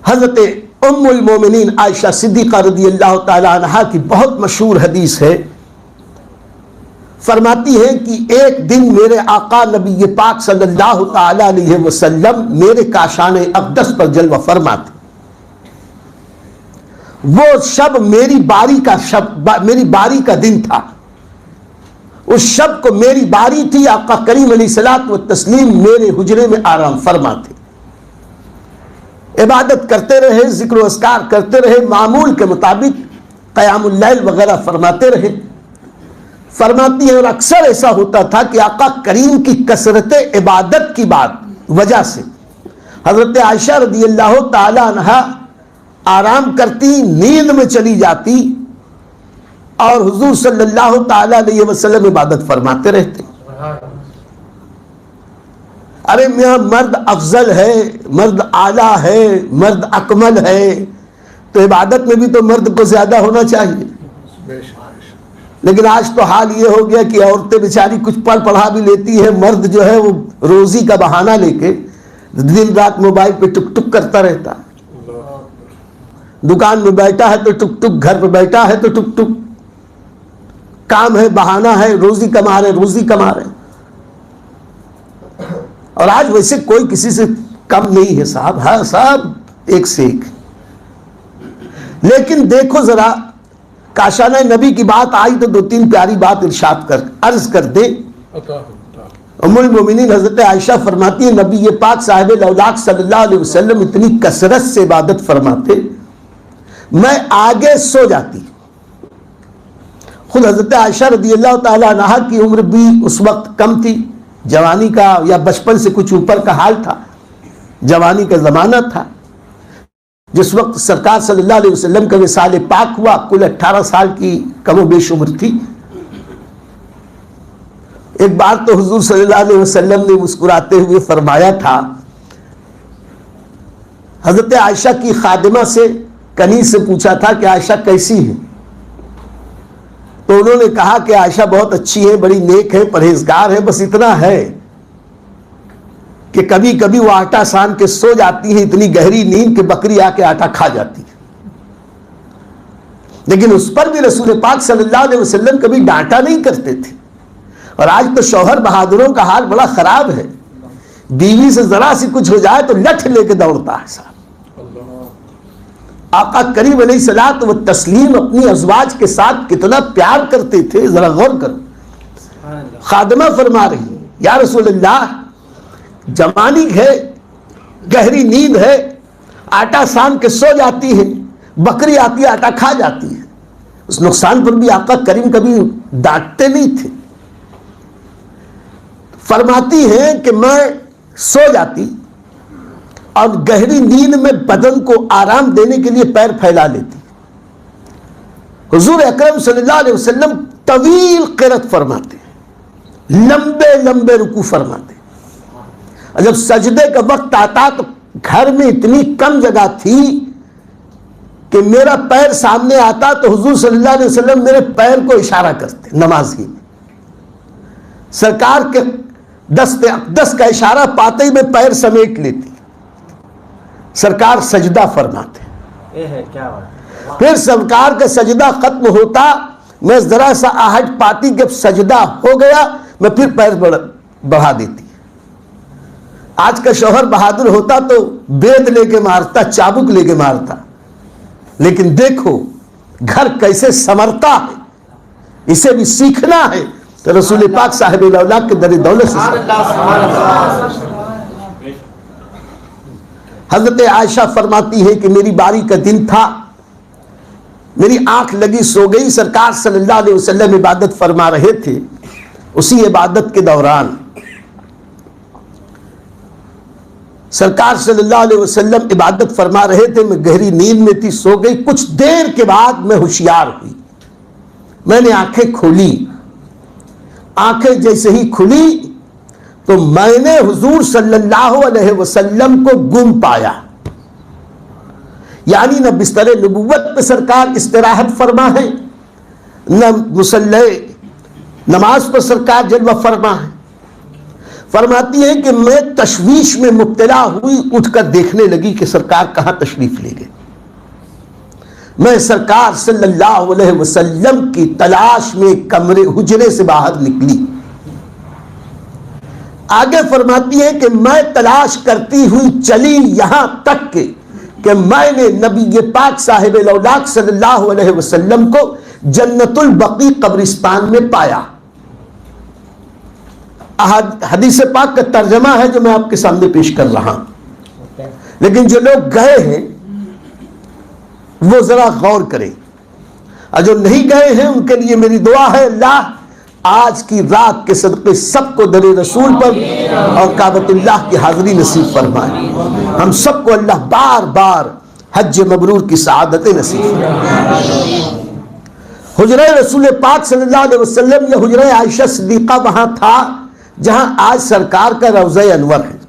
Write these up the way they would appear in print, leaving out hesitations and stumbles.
हज़रत उम्मुल मोमिनीन आयशा सिद्दीक़ा रज़ियल्लाहु ताला अन्हा की बहुत मशहूर हदीस है। फरमाती हैं कि एक दिन मेरे आका नबी पाक सल्लल्लाहु ताला अलैहि वसल्लम मेरे काशाने अक़दस पर जलवा फरमाते। वो शब मेरी बारी का दिन था। उस शब को मेरी बारी थी। आका करीम अलैहिस्सलात व तस्लीम मेरे हुजरे में आराम फरमाते, इबादत करते रहे, जिक्र व अस्कार करते रहे, मामूल के मुताबिक क़यामुल लैल वगैरह फरमाते रहे। फरमाती है और अक्सर ऐसा होता था कि आका करीम की कसरत इबादत की वजह से हज़रत आयशा रज़ियल्लाहु ताला अन्हा आराम करती, नींद में चली जाती और हुजूर सल्लल्लाहु ताला अलैहि वसल्लम इबादत फरमाते रहते। अरे मियाँ मर्द अफजल है, मर्द आला है, मर्द अकमल है, तो इबादत में भी तो मर्द को ज्यादा होना चाहिए। लेकिन आज तो हाल ये हो गया कि औरतें बेचारी कुछ पढ़ा भी लेती है, मर्द जो है वो रोजी का बहाना लेके दिन रात मोबाइल पे टुक टुक करता रहता। दुकान में बैठा है तो टुक टुक, घर पे बैठा है तो टुक टुक, काम है, बहाना है, रोजी कमा रहे। और आज वैसे कोई किसी से कम नहीं है साहब, हाँ साहब एक से एक। लेकिन देखो जरा, काशाना नबी की बात आई तो दो तीन प्यारी बात इरशाद अर्ज कर दे। उम्मुल मोमिनीन हज़रत आयशा फरमाती है नबी ये पाक साहिब लौलाक सल्लल्लाहु अलैहि वसल्लम इतनी कसरत से इबादत फरमाते, मैं आगे सो जाती। खुद हज़रत आयशा रज़ियल्लाहु ताला अन्हा की उम्र भी उस वक्त कम थी, जवानी का या बचपन से कुछ ऊपर का हाल था, जवानी का जमाना था। जिस वक्त सरकार सल्लल्लाहु अलैहि वसल्लम का विसाल पाक हुआ, कुल 18 साल की कमो बेश उम्र थी। एक बार तो हुजूर सल्लल्लाहु अलैहि वसल्लम ने मुस्कुराते हुए फरमाया था, हजरत आयशा की खादिमा से कनीज से पूछा था कि आयशा कैसी है, तो उन्होंने कहा कि आयशा बहुत अच्छी है, बड़ी नेक है, परहेजगार है, बस इतना है कि कभी कभी वो आटा सान के सो जाती है, इतनी गहरी नींद कि बकरी आके आटा खा जाती है। लेकिन उस पर भी रसूल पाक सल्लल्लाहु अलैहि वसल्लम कभी डांटा नहीं करते थे। और आज तो शौहर बहादुरों का हाल बड़ा खराब है, बीवी से जरा सी कुछ हो जाए तो लठ लेके दौड़ता है साहब। आका करीम अलैहिस्सलात व तस्लीम अपनी अज़वाज के साथ कितना प्यार करते थे, जरा गौर करो। खादिमा फरमा रही या रसूल अल्लाह, जवानी है, गहरी नींद है, आटा सान के सो जाती है, बकरी आती आटा खा जाती है। उस नुकसान पर भी आका करीम कभी डांटते नहीं थे। फरमाती हैं कि मैं सो जाती और गहरी नींद में बदन को आराम देने के लिए पैर फैला लेती। हुजूर अकरम सल्लल्लाहु अलैहि वसल्लम तवील क़िरात फरमाते, लंबे लंबे रुकू फरमाते। और जब सजदे का वक्त आता तो घर में इतनी कम जगह थी कि मेरा पैर सामने आता तो हुजूर सल्लल्लाहु अलैहि वसल्लम मेरे पैर को इशारा करते नमाज़ी में। सरकार के दस्ते अक़दस का इशारा पाते ही मैं पैर समेट लेती। सरकार सजदा फरमाते, क्या बात। फिर सरकार का सजदा खत्म होता, मैं जरा सा आहट पाती कि सजदा हो गया, मैं फिर पैर बढ़ा देती। आज का शौहर बहादुर होता तो बेद लेके मारता, चाबुक लेके मारता। लेकिन देखो घर कैसे संवरता है, इसे भी सीखना है। तो रसूल पाक साहिब लौलाक के दर दौलत से हजरत आयशा फरमाती है कि मेरी बारी का दिन था, मेरी आंख लगी सो गई। सरकार सल्लल्लाहु अलैहि वसल्लम इबादत फरमा रहे थे। उसी इबादत के दौरान सरकार सल्लल्लाहु अलैहि वसल्लम इबादत फरमा रहे थे, मैं गहरी नींद में थी, सो गई। कुछ देर के बाद मैं होशियार हुई, मैंने आंखें खोली। आंखें जैसे ही खुली तो मैंने हुजूर सल्लल्लाहु अलैहि वसल्लम को गुम पाया। यानी न बिस्तर नबुव्वत पे सरकार इस्तिराहत फरमा है, न मुसल्ले नमाज पर सरकार जलवा फरमा है। फरमाती है कि मैं तशवीश में मुब्तला हुई, उठकर देखने लगी कि सरकार कहां तशरीफ ले गए। मैं सरकार सल्लल्लाहु अलैहि वसल्लम की तलाश में कमरे हुजरे से बाहर निकली। आगे फरमाती है कि मैं तलाश करती हुई चली यहां तक कि मैंने नबी पाक साहिब लौलाक सल्लल्लाहु अलैहि वसल्लम को जन्नतुल बकी कब्रिस्तान में पाया। हदीस पाक का तर्जमा है जो मैं आपके सामने पेश कर रहा हूं, लेकिन जो लोग गए हैं वो जरा गौर करें, और जो नहीं गए हैं उनके लिए मेरी दुआ है, अल्लाह आज की रात के सदक़े सबको दरे रसूल पर और काबतुल्लाह की हाज़िरी नसीब फरमाए। हम सबको अल्लाह बार बार हज मबरूर की सआदत नसीब फरमाए। हुजरे रसूल पाक सल्लल्लाहु अलैहि वसल्लम या हुजरे आयशा सिद्दीक़ा वहां था जहां आज सरकार का रौज़े अनवर है।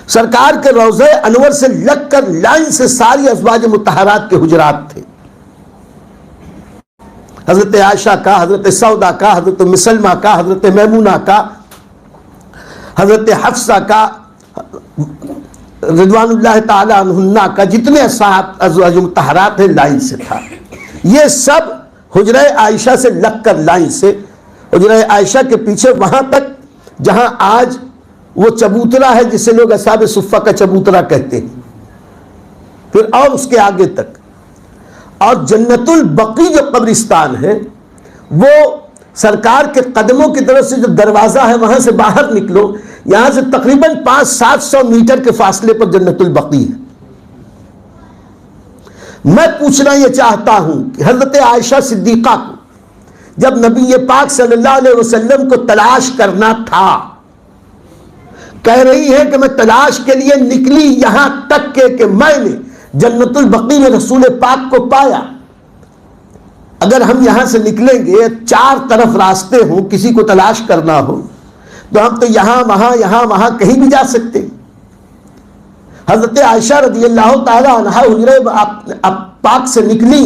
सरकार के रौज़े अनवर से लगकर लाइन से सारी अज़वाज मुतहरात के हुजरात थे। हजरत आयशा का, हजरत सौदा का, हजरत मुसलमा का, हजरत मैमूना का, हजरत हफ्सा का, रिज़वानुल्लाह ताला अन्हुन्ना का, जितने अज़वाज मुतहरात हैं लाइन से था। ये सब हुजरे आयशा से लगकर लाइन से, हुजरे आयशा के पीछे वहां तक जहां आज वो चबूतरा है जिसे लोग असहाब सुफ़ा का चबूतरा कहते हैं, फिर और उसके आगे तक। और जन्नतुल बकी जो कब्रिस्तान है वो सरकार के कदमों की तरफ से जो दरवाजा है वहां से बाहर निकलो, यहां से तकरीबन 500-700 मीटर के फासले पर जन्नतुल बकी है। मैं पूछना यह चाहता हूं कि हजरत आयशा सिद्दीक़ा को जब नबी पाक सल्लल्लाहु अलैहि वसल्लम को तलाश करना था, कह रही है कि मैं तलाश के लिए निकली यहां तक कि मैंने जन्नतुल बकी में रसूल पाक को पाया। अगर हम यहां से निकलेंगे, चार तरफ रास्ते हो, किसी को तलाश करना हो, तो हम तो यहां वहां कहीं भी जा सकते। हजरत आयशा रज़ियल्लाहु ताला अन्हा हुजरे पाक से निकली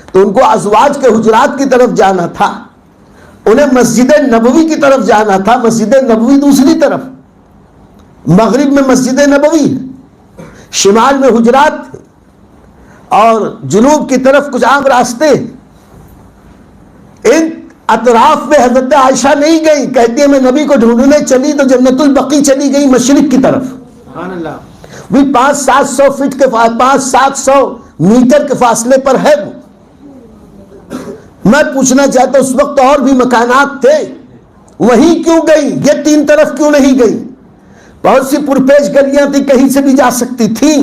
तो उनको अज़वाज के हुजरात की तरफ जाना था, उन्हें मस्जिद नबवी की तरफ जाना था। मस्जिद नबवी दूसरी तरफ, मगरिब में मस्जिद नबवी है, शिमाल में हुजरात थे, और जुनूब की तरफ कुछ आम रास्ते। इन अतराफ में हजरत आयशा नहीं गई, कहती है मैं नबी को ढूंढने चली तो जन्नतुल बकी चली गई मशरिक की तरफ। भी 500-700 फीट के 500-700 मीटर के फासले पर है वो। मैं पूछना चाहता हूं उस वक्त और भी मकानात थे, वहीं क्यों गई? ये तीन तरफ क्यों नहीं गई? बहुत सी पुरपेश गलियां थी, कहीं से भी जा सकती थी,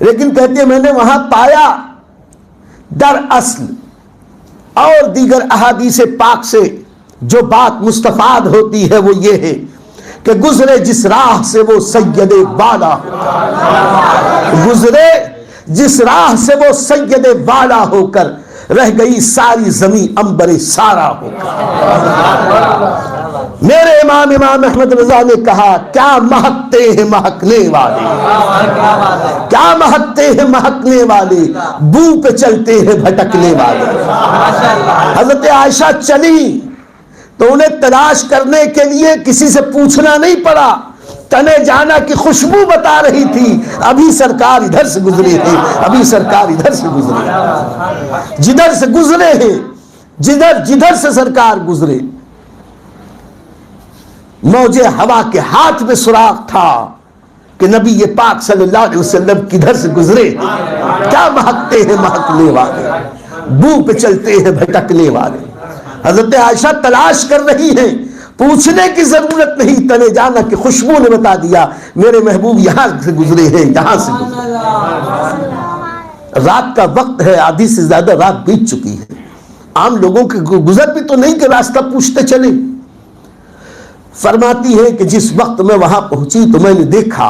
लेकिन कहती है मैंने वहां पाया। दरअसल और दीगर अहादीस पाक से जो बात मुस्तफाद होती है वो ये है कि गुजरे जिस राह से वो सैयद वाला होकर, गुजरे जिस राह से वो सैयद वाला होकर, रह गई सारी जमीन अंबरे सारा होकर। मेरे इमाम अहमद रजा ने कहा क्या महकते हैं महकने वाले, क्या महकते हैं महकने वाले, बू पे चलते हैं भटकने वाले। हजरत आयशा चली तो उन्हें तलाश करने के लिए किसी से पूछना नहीं पड़ा, तने जाना की खुशबू बता रही थी, अभी सरकार इधर से गुजरे थे, अभी सरकार इधर से गुजरे, जिधर से गुजरे हैं, जिधर से सरकार गुजरे। मौजे हवा के हाथ में सुराग था कि नबी ये पाक सल्लल्लाहु अलैहि वसल्लम किधर से गुजरे। क्या महकते हैं महकने वाले, बू पे चलते हैं भटकने वाले। हजरत आयशा तलाश कर रही हैं, पूछने की जरूरत नहीं, तने जाना कि खुशबू ने बता दिया मेरे महबूब यहां से गुजरे हैं, यहां से गुजरे। रात का वक्त है, आधी से ज्यादा रात बीत चुकी है, आम लोगों के गुजर भी तो नहीं कि रास्ता पूछते चले। फरमाती है कि जिस वक्त मैं वहां पहुंची तो मैंने देखा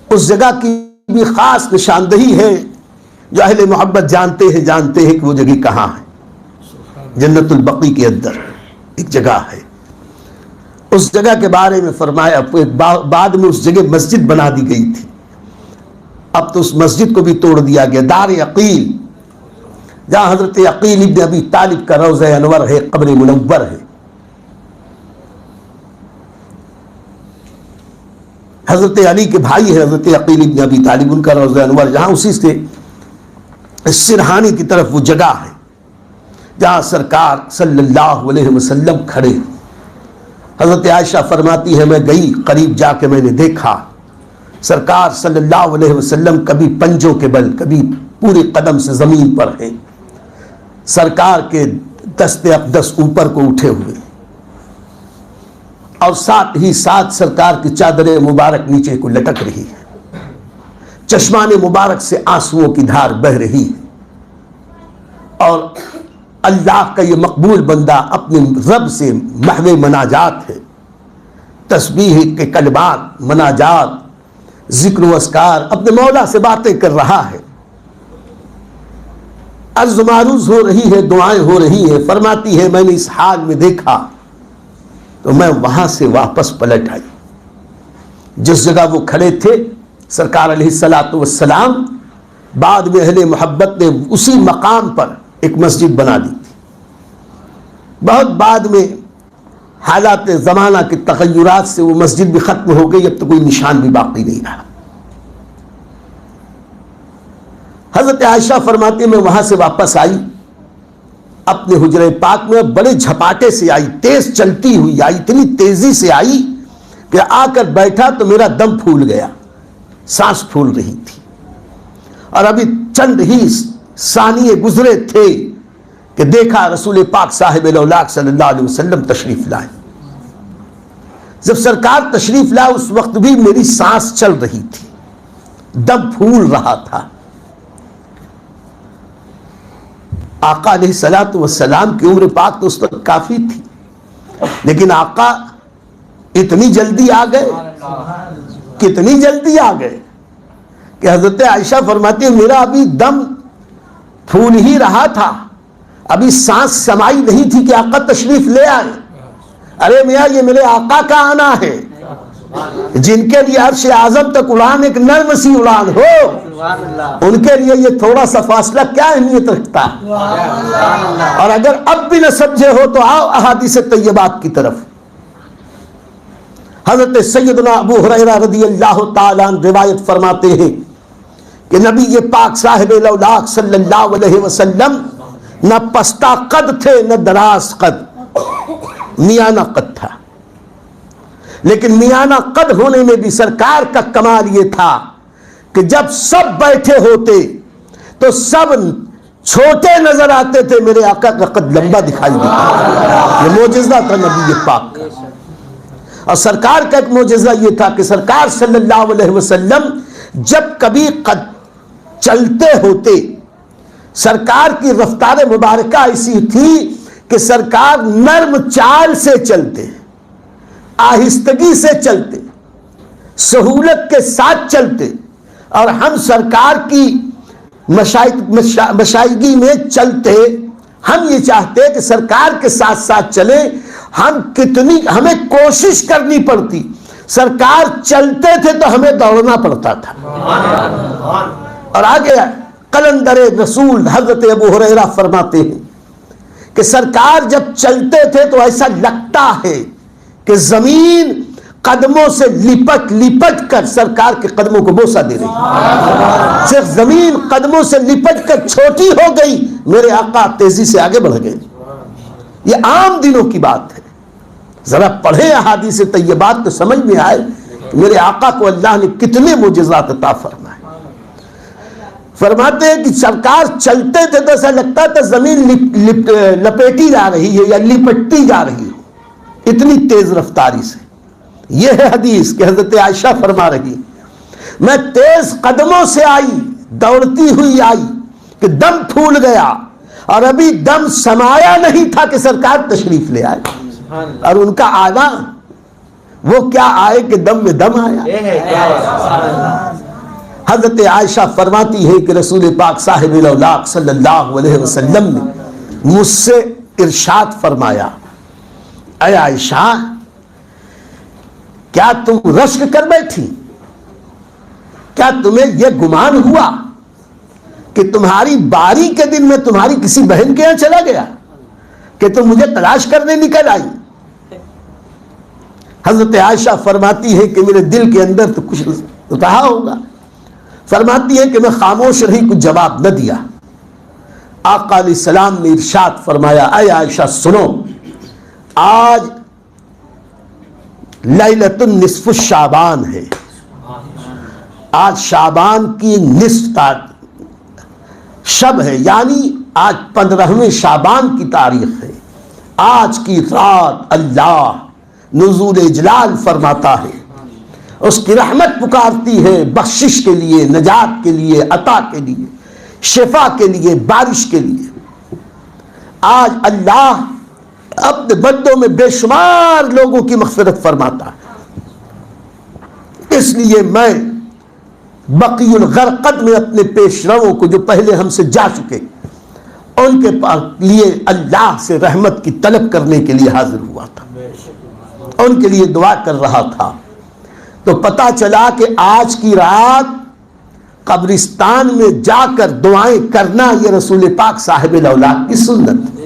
उस जगह की भी खास निशानदही है जो अहले मोहब्बत जानते हैं कि वो जगह कहाँ है। जन्नतुल बकी के अंदर एक जगह है। उस जगह के बारे में फरमाया, बाद में उस जगह मस्जिद बना दी गई थी, अब तो उस मस्जिद को भी तोड़ दिया गया। दार अकील, जहां हजरत अकील इब्न अबी तालिब का रोज़ा अनवर है, कब्र मुनव्वर है। हजरत अली के भाई है हजरत अकील इब्न अबी तालिब, उनका रोज़ा अनवर, जहां उसी से सिरहानी की तरफ वो जगह है जहां सरकार सल्लल्लाहु अलैहि वसल्लम खड़े। हजरत आयशा फरमाती है, मैं गई, करीब जाके मैंने देखा सरकार सल्लल्लाहु अलैहि वसल्लम कभी पंजों के बल, कभी पूरे कदम से जमीन पर हैं। सरकार के दस्ते अक़दस ऊपर को उठे हुए और साथ ही साथ सरकार की चादरें मुबारक नीचे को लटक रही है। चश्माने मुबारक से आंसुओं की धार बह रही है और अल्लाह का ये मकबूल बंदा अपने रब से महवे मनाजात है, तस्बीह के कलमात, मनाजात, जिक्र व अस्कार, अपने मौला से बातें कर रहा है। अर्ज़ मारूज़ हो रही है, दुआएं हो रही है। फरमाती है, मैंने इस हाल में देखा तो मैं वहां से वापस पलट आई। जिस जगह वो खड़े थे सरकार अलैहिस्सलातु वस्सलाम, बाद में अहले मोहब्बत ने उसी मकाम पर एक मस्जिद बना दी थी। बहुत बाद में हालात ज़माना के तग़य्युरात से वो मस्जिद भी ख़त्म हो गई, अब तो कोई निशान भी बाकी नहीं रहा। हज़रत आयशा फरमाती है, मैं वहां से वापस आई, अपने हुजरे पाक में बड़े झपाटे से आई, तेज चलती हुई आई, इतनी तेजी से आई कि आकर बैठा तो मेरा दम फूल गया, सांस फूल रही थी। और अभी चंद ही सानिये गुजरे थे कि देखा रसूल पाक साहिब-ए-लौलाक सल्लल्लाहु अलैहि वसल्लम तशरीफ लाए। जब सरकार तशरीफ लाए उस वक्त भी मेरी सांस चल रही थी, दम फूल रहा था। आका अलैहिस्सलातु वस्सलाम की उम्र पाक तो उस वक्त काफी थी, लेकिन आका इतनी जल्दी आ गए, कितनी जल्दी आ गए कि हजरत आयशा फरमाती है, मेरा अभी दम फूल ही रहा था, अभी सांस समाई नहीं थी कि आका तशरीफ ले आए। अरे मियाँ, ये मेरे आका का आना है, जिनके लिए अर्श आजम तक उड़ान एक नर्म सी उड़ान हो, उनके लिए ये थोड़ा सा फासला क्या अहमियत रखता है। और अगर अब भी न समझे हो तो आओ अहादीस तय्यबात की तरफ। हजरत सैयदना अबू हुरैरा रज़ियल्लाहु ताला अन्हु रिवायत फरमाते हैं कि नबी ये पाक साहिब-ए-लौलाक सल्लल्लाहु अलैहि वसल्लम न पस्ता कद थे न दराज कद, मियाना कद था। लेकिन मियाना कद होने में भी सरकार का कमाल ये था कि जब सब बैठे होते तो सब छोटे नजर आते थे, मेरे आका का कद लंबा दिखाई देता। ये मोजिज़ा था नबी पाक का। और सरकार का एक मोजिज़ा ये था कि सरकार सल्लल्लाहु अलैहि वसल्लम जब कभी कद चलते होते, सरकार की रफ्तार मुबारक ऐसी थी कि सरकार नर्म चाल से चलते, आहिस्तगी से चलते, सहूलत के साथ चलते। और हम सरकार की मशाइगी में चलते, हम ये चाहते कि सरकार के साथ साथ चले। हमें कोशिश करनी पड़ती, सरकार चलते थे तो हमें दौड़ना पड़ता था। और आगे कलंदर रसूल हजरत अबू हुरैरा फरमाते हैं कि सरकार जब चलते थे तो ऐसा लगता है कि जमीन कदमों से लिपट लिपट कर सरकार के कदमों को बोसा दे रही। सिर्फ जमीन कदमों से लिपट कर छोटी हो गई, मेरे आका तेजी से आगे बढ़ गए। ये आम दिनों की बात है। जरा पढ़े अहादीस तय्यबात तो समझ में आए कि मेरे आका को अल्लाह ने कितने मुजज़ात अता फरमाए। फरमाते हैं कि सरकार चलते थे तो ऐसा लगता था जमीन लपेटी जा रही है या लिपटती जा रही है, इतनी तेज रफ्तारी से। यह है हदीस कि हजरत आयशा फरमा रही, मैं तेज कदमों से आई, दौड़ती हुई आई कि दम फूल गया और अभी दम समाया नहीं था कि सरकार तशरीफ ले आए। और उनका आना वो क्या आए कि दम में दम आया। हजरत आयशा फरमाती है कि रसूल पाक साहिब औलाक सल्लल्लाहु अलैहि वसल्लम ने मुझसे इरशाद फरमाया, ऐ आयशा क्या तुम रश्क कर बैठी? क्या तुम्हें यह गुमान हुआ कि तुम्हारी बारी के दिन में तुम्हारी किसी बहन के यहां चला गया कि तुम मुझे तलाश करने निकल आई? हजरत आयशा फरमाती है कि मेरे दिल के अंदर तो कुछ रहा होगा। फरमाती है कि मैं खामोश रही, कुछ जवाब न दिया। आका अलैहिस्सलाम ने इरशाद फरमाया, ऐ आयशा सुनो, आज लैलतुन निस्फु शाबान है, आज शाबान की निस्फ शब है, यानी आज 15वें शाबान की तारीख है। आज की रात अल्लाह नुज़ूल इजलाल फरमाता है, उसकी रहमत पुकारती है बख्शिश के लिए, नजात के लिए, अता के लिए, शिफा के लिए, बारिश के लिए। आज अल्लाह अपने बंदों में बेशुमार लोगों की मग़फ़िरत फरमाता है। इसलिए मैं बक़ीउल ग़रक़द में अपने पेशरवों को जो पहले हमसे जा चुके, उनके लिए अल्लाह से रहमत की तलब करने के लिए हाजिर हुआ था, उनके लिए दुआ कर रहा था। तो पता चला कि आज की रात कब्रिस्तान में जाकर दुआएं करना ये रसूल पाक साहिब औलाद की सुन्नत है।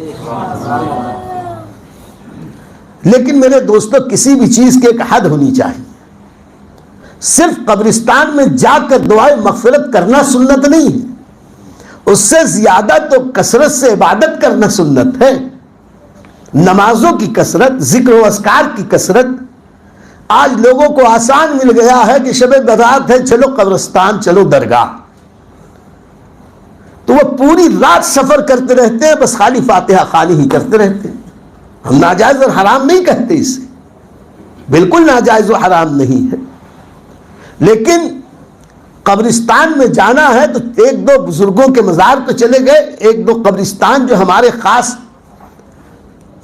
लेकिन मेरे दोस्तों, किसी भी चीज की एक हद होनी चाहिए। सिर्फ कब्रिस्तान में जाकर दुआएं मग़फ़िरत करना सुन्नत नहीं है, उससे ज्यादा तो कसरत से इबादत करना सुन्नत है। नमाजों की कसरत, जिक्र व अस्कार की कसरत। आज लोगों को आसान मिल गया है कि शब बरात है, चलो कब्रिस्तान, चलो दरगाह, तो वो पूरी रात सफर करते रहते हैं, बस खाली फातिहा खानी ही करते रहते हैं। हम नाजायज और हराम नहीं कहते इसे, बिल्कुल नाजायज और हराम नहीं है, लेकिन कब्रिस्तान में जाना है तो एक दो बुजुर्गों के मज़ार पे चले गए, एक दो कब्रिस्तान जो हमारे खास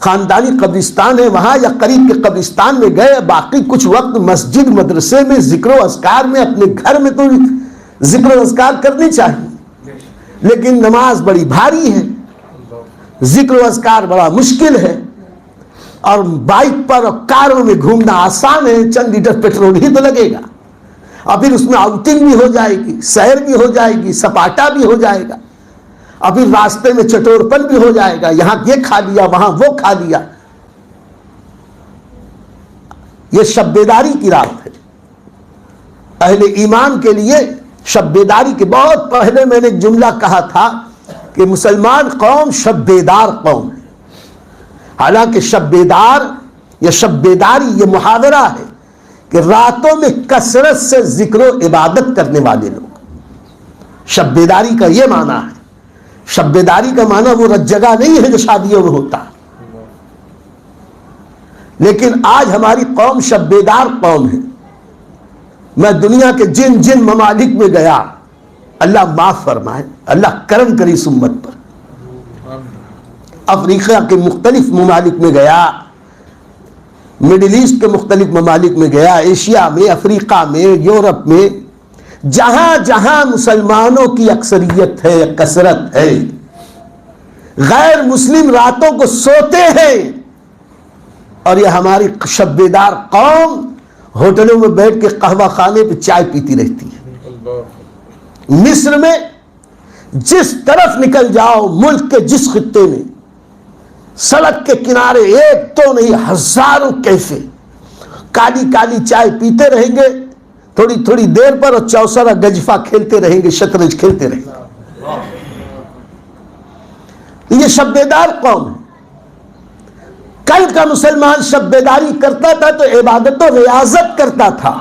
खानदानी कब्रिस्तान है वहां या करीब के कब्रिस्तान में गए, बाकी कुछ वक्त मस्जिद मदरसे में जिक्र अस्कार में, अपने घर में तो जिक्र अस्कार करनी चाहिए, लेकिन नमाज बड़ी भारी है, जिक्र अस्कार बड़ा मुश्किल है, और बाइक पर और कारों में घूमना आसान है, चंद लीटर पेट्रोल ही तो लगेगा, और फिर उसमें आउटिंग भी हो जाएगी, सैर भी हो जाएगी, सपाटा भी हो जाएगा, और फिर रास्ते में चटोरपन भी हो जाएगा, यहां ये खा लिया, वहां वो खा लिया। ये शब-ए-दारी की रात है। अहले ईमान के लिए शब-ए-दारी के बहुत पहले मैंने एक जुमला कहा था कि मुसलमान कौम शब-ए-दार कौम है। हालांकि शब-ए-दार या शब-ए-दारी ये मुहावरा है कि रातों में कसरत से जिक्र इबादत करने वाले लोग। शब-ए-दारी का ये माना है। शब-ए-दारी का माना वो रज्जगा नहीं है जो शादियों में होता, लेकिन आज हमारी कौम शब-ए-दार कौम है। मैं दुनिया के जिन जिन ममालिक में गया, अल्लाह माफ फरमाए, अल्लाह करम करी इस उम्मत पर। अफ्रीका के मुख्तलिफ ममालिक में गया, मिडिल ईस्ट के मुख्तलिफ ममालिक में गया, एशिया में, अफ्रीका में, यूरोप में, जहां जहां मुसलमानों की अक्सरियत है, कसरत है, गैर मुस्लिम रातों को सोते हैं, और यह हमारी शब-ए-दार कौम होटलों में बैठ के कहवा खाने पे चाय पीती रहती है। मिस्र में जिस तरफ निकल जाओ, मुल्क के जिस खित्ते में, सड़क के किनारे एक तो नहीं हजारों कैफे, काली काली चाय पीते रहेंगे थोड़ी थोड़ी देर पर, और चौसरा गजफा खेलते रहेंगे, शतरंज खेलते रहेंगे। ये शब-ए-दार कौम है। कल का मुसलमान शब-ए-दारी करता था तो इबादत और रियाजत करता था,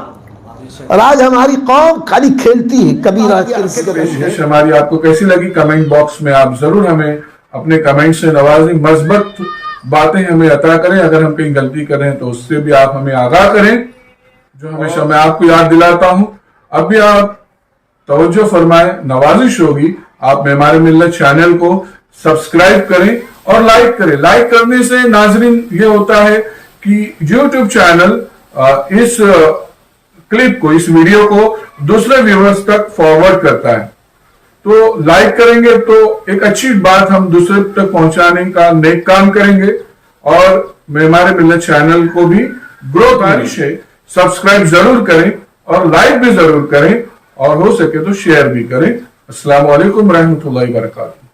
और आज हमारी कौम खाली खेलती है। कभी पेशकश हमारी आपको कैसी लगी? कमेंट बॉक्स में आप जरूर हमें अपने कमेंट से नवाजें, मस्बत बातें हमें अता करें। अगर हम कहीं गलती करें तो उससे भी आप हमें आगाह करें, जो हमेशा मैं आपको याद दिलाता हूं। अब भी आप तवज्जो फरमाएं, नवाजिश होगी आप मेमार मिल्लत चैनल को सब्सक्राइब करें और लाइक करें। लाइक करने से नाजरीन ये होता है कि YouTube चैनल इस क्लिप को, इस वीडियो को दूसरे व्यूअर्स तक फॉरवर्ड करता है। तो लाइक करेंगे तो एक अच्छी बात हम दूसरे तक पहुंचाने का नेक काम करेंगे और हमारे मिल्लत चैनल को भी ग्रोथ गुजारिश है। सब्सक्राइब जरूर करें और लाइक भी जरूर करें और हो सके तो शेयर भी करें। अस्सलाम वालेकुम रहमतुल्लाहि व बरकातहू।